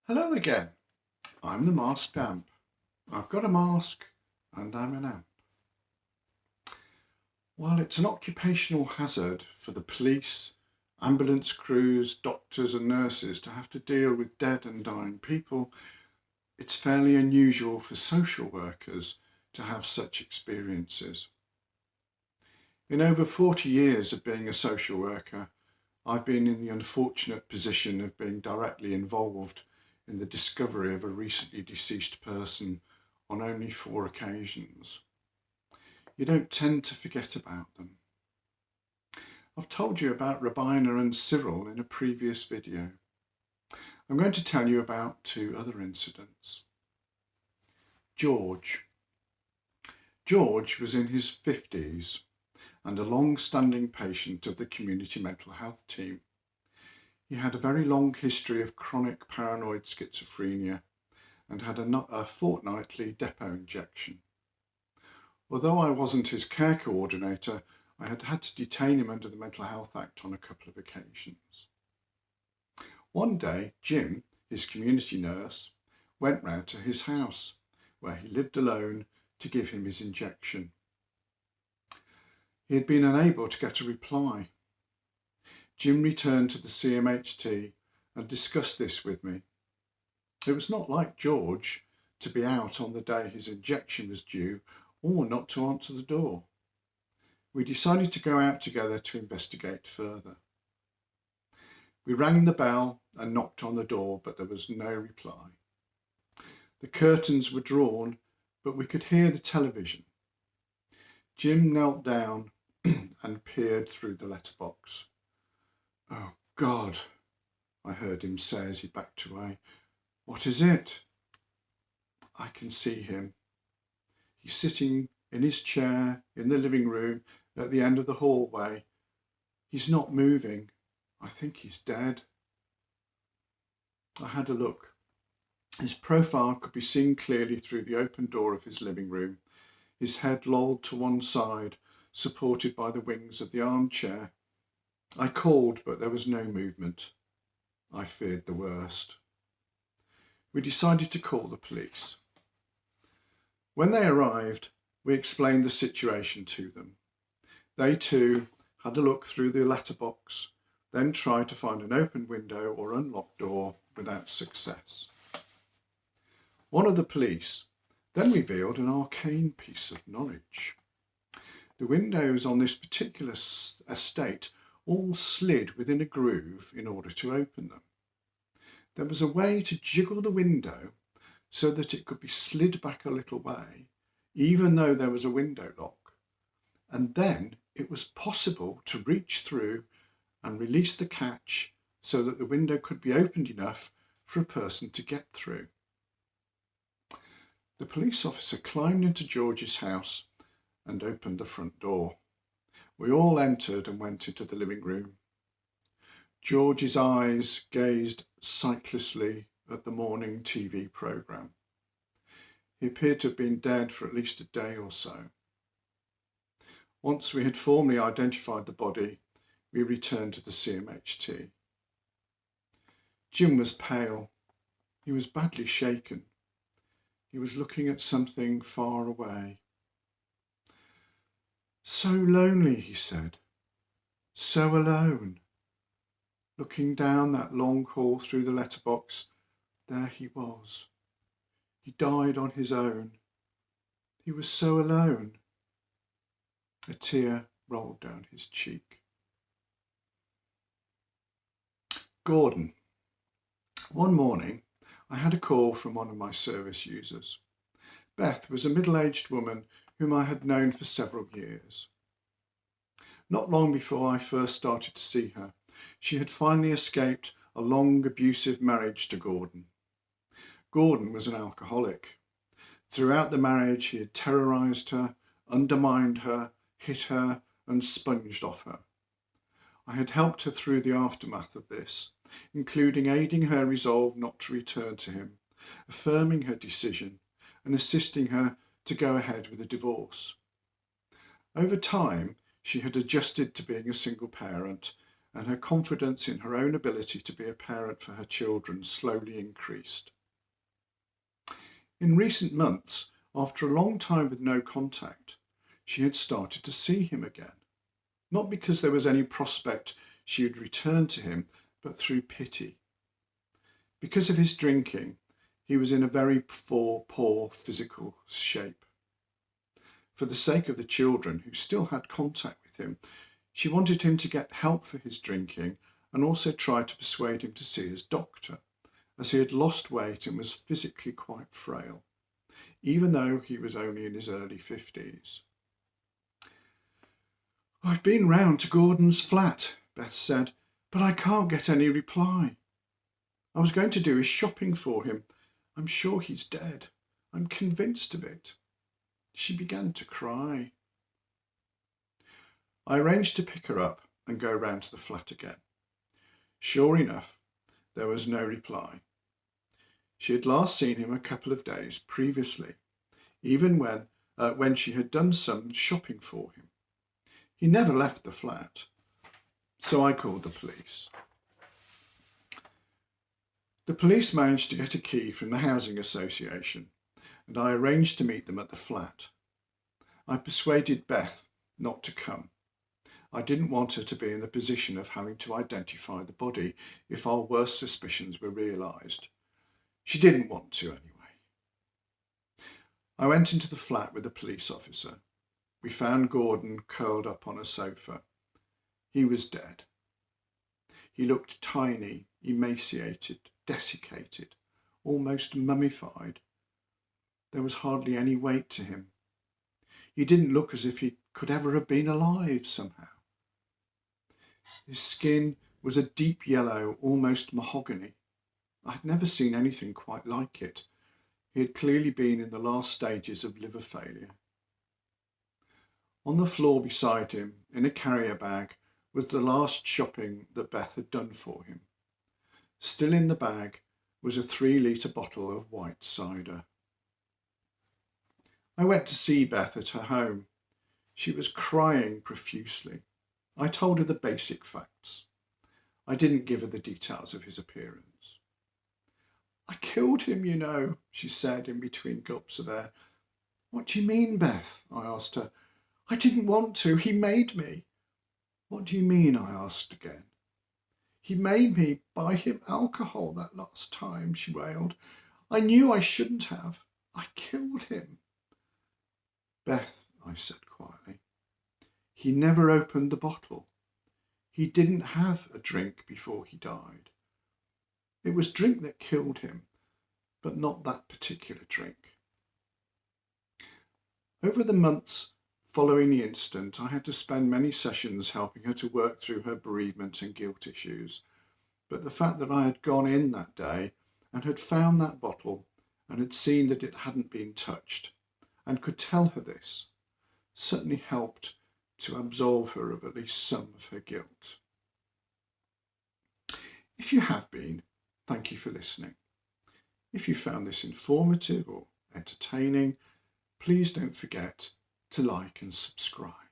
Hello again. I'm the masked amp. I've got a mask and I'm an amp. While it's an occupational hazard for the police, ambulance crews, doctors and nurses to have to deal with dead and dying people, it's fairly unusual for social workers to have such experiences. In over 40 years of being a social worker, I've been in the unfortunate position of being directly involved in the discovery of a recently deceased person on only 4 occasions. You don't tend to forget about them. I've told you about Rabina and Cyril in a previous video. I'm going to tell you about 2 other incidents. George. George was in his 50s and a long-standing patient of the community mental health team. He had a very long history of chronic paranoid schizophrenia and had a fortnightly depot injection. Although I wasn't his care coordinator, I had had to detain him under the Mental Health Act on a couple of occasions. One day, Jim, his community nurse, went round to his house, where he lived alone, to give him his injection. He had been unable to get a reply. Jim returned to the CMHT and discussed this with me. It was not like George to be out on the day his injection was due or not to answer the door. We decided to go out together to investigate further. We rang the bell and knocked on the door, but there was no reply. The curtains were drawn, but we could hear the television. Jim knelt down and peered through the letterbox. "Oh God," I heard him say as he backed away. "What is it?" I can see him. He's sitting in his chair in the living room at the end of the hallway. He's not moving. I think he's dead. I had a look. His profile could be seen clearly through the open door of his living room, his head lolled to one side, supported by the wings of the armchair. I called, but there was no movement. I feared the worst. We decided to call the police. When they arrived, we explained the situation to them. They too had a look through the letterbox, then tried to find an open window or unlocked door without success. One of the police then revealed an arcane piece of knowledge. The windows on this particular estate all slid within a groove in order to open them. There was a way to jiggle the window so that it could be slid back a little way, even though there was a window lock. And then it was possible to reach through and release the catch so that the window could be opened enough for a person to get through. The police officer climbed into George's house and opened the front door. We all entered and went into the living room. George's eyes gazed sightlessly at the morning TV programme. He appeared to have been dead for at least a day or so. Once we had formally identified the body, we returned to the CMHT. Jim was pale. He was badly shaken. He was looking at something far away. "So lonely," he said. "So alone." Looking down that long hall through the letterbox, there he was. He died on his own. He was so alone. A tear rolled down his cheek. Gordon. One morning, I had a call from one of my service users. Beth was a middle-aged woman whom I had known for several years. Not long before I first started to see her, she had finally escaped a long, abusive marriage to Gordon. Gordon was an alcoholic. Throughout the marriage, he had terrorised her, undermined her, hit her, and sponged off her. I had helped her through the aftermath of this, including aiding her resolve not to return to him, affirming her decision, and assisting her to go ahead with a divorce. Over time, she had adjusted to being a single parent and her confidence in her own ability to be a parent for her children slowly increased. In recent months, after a long time with no contact, she had started to see him again, not because there was any prospect she would return to him, but through pity. Because of his drinking, he was in a very poor physical shape. For the sake of the children who still had contact with him, she wanted him to get help for his drinking and also tried to persuade him to see his doctor, as he had lost weight and was physically quite frail, even though he was only in his early 50s. "I've been round to Gordon's flat," Beth said, "but I can't get any reply. I was going to do his shopping for him. I'm sure he's dead. I'm convinced of it." She began to cry. I arranged to pick her up and go round to the flat again. Sure enough, there was no reply. She had last seen him a couple of days previously, even when she had done some shopping for him. He never left the flat, so I called the police. The police managed to get a key from the housing association, and I arranged to meet them at the flat. I persuaded Beth not to come. I didn't want her to be in the position of having to identify the body if our worst suspicions were realised. She didn't want to anyway. I went into the flat with the police officer. We found Gordon curled up on a sofa. He was dead. He looked tiny, emaciated, desiccated, almost mummified. There was hardly any weight to him. He didn't look as if he could ever have been alive somehow. His skin was a deep yellow, almost mahogany. I had never seen anything quite like it. He had clearly been in the last stages of liver failure. On the floor beside him, in a carrier bag, was the last shopping that Beth had done for him. Still in the bag was a 3-litre bottle of white cider. I went to see Beth at her home. She was crying profusely. I told her the basic facts. I didn't give her the details of his appearance. "I killed him, you know," she said in between gulps of air. "What do you mean, Beth?" I asked her. "I didn't want to. He made me." "What do you mean?" I asked again. "He made me buy him alcohol that last time," she wailed. "I knew I shouldn't have. I killed him." "Beth," I said quietly, "he never opened the bottle. He didn't have a drink before he died. It was drink that killed him, but not that particular drink." Over the months following the incident, I had to spend many sessions helping her to work through her bereavement and guilt issues. But the fact that I had gone in that day and had found that bottle and had seen that it hadn't been touched and could tell her this certainly helped to absolve her of at least some of her guilt. If you have been, thank you for listening. If you found this informative or entertaining, please don't forget to like and subscribe.